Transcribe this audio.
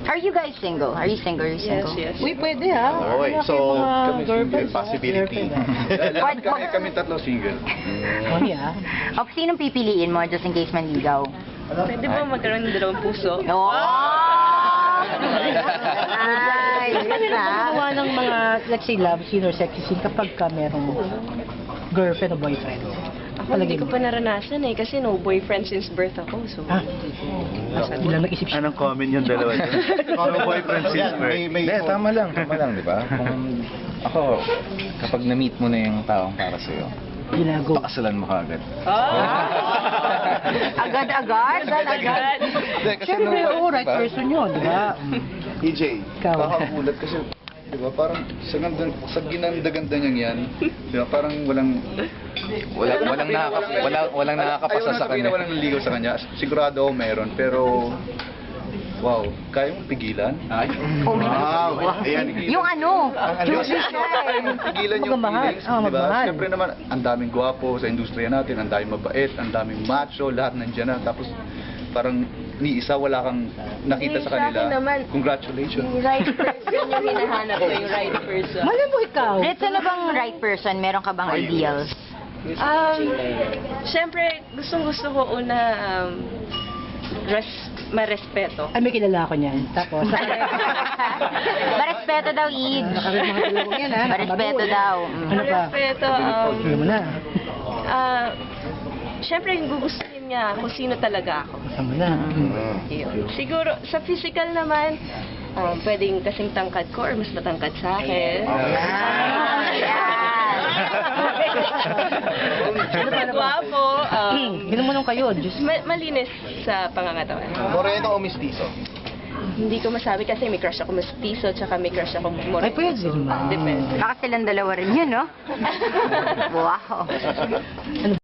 Are you guys single? Are you single? Are you Yes, single? yes. Uy, pwede ha. Okay, Ano so mga girlfriends, ha? possibility. What- Kami tatlo single. Mami ha. O, sinong pipiliin mo just in case manligaw? Pwede ba magkaroon ng dalawang puso? Oh! Ay, Ano na magawa ng mga, let's say, love scene or sexy scene kapag ka merong girlfriend o boyfriend? Ako hindi ko pa naranasan eh, kasi no boyfriend since birth ako. So, Ah, bilang nag-isip siya. Anong comment yung dalawa dyan? Ano boyfriend since birth? Hindi, tama lang, di ba? Kung ako, kapag na-meet mo na yung taong para sa'yo, Ginago. pakasalan mo kaagad. Agad-agad? agad. Hindi, kasi Siyempre, nung- oh, right diba? person yun, di ba? EJ, Ikaw. nakakagulat kasi, di ba, parang sa ginanda-ganda niyang yan, di ba, parang walang nakakapasa sa kanya. Walang naligaw sa kanya. Sigurado ako meron, pero wow, kaya mong pigilan? Ay. Oh, Wow. Ayan. yung ano? Yung pigilan yung Magmamahal. feelings, Oo, di ba? magmahal. Siyempre naman, ang daming gwapo sa industriya natin, ang daming mabait, ang daming macho, lahat nandiyan na. Tapos parang ni isa wala kang nakita sa Sa akin kanila. naman, Congratulations. yung right person yung hinahanap ko, yung right person. Malay mo ikaw. Ritz, ano bang right person? Meron ka bang ideals? Siyempre, gustong-gusto ko una marespeto. Ay, may kilala ako niyan. Tapos, Marespeto daw, Id. mga dalawang yan ha. Marespeto daw. Ano pa? Marespeto, Ano mo na? siyempre, yung gugustuhin niya kung sino talaga ako. Kasama na. Yun. Siguro, sa physical naman, pwedeng kasing tangkad ko or mas matangkad sa akin. Ano Guwapo, Ginumunon kayo, Diyos. malinis sa pangangatawan. Moreno o mistizo? Hindi ko masabi kasi may crush ako mestizo tsaka may crush ako moreno. Ay, pwede naman. Depende. Baka silang dalawa rin yun, no? Wow. Ano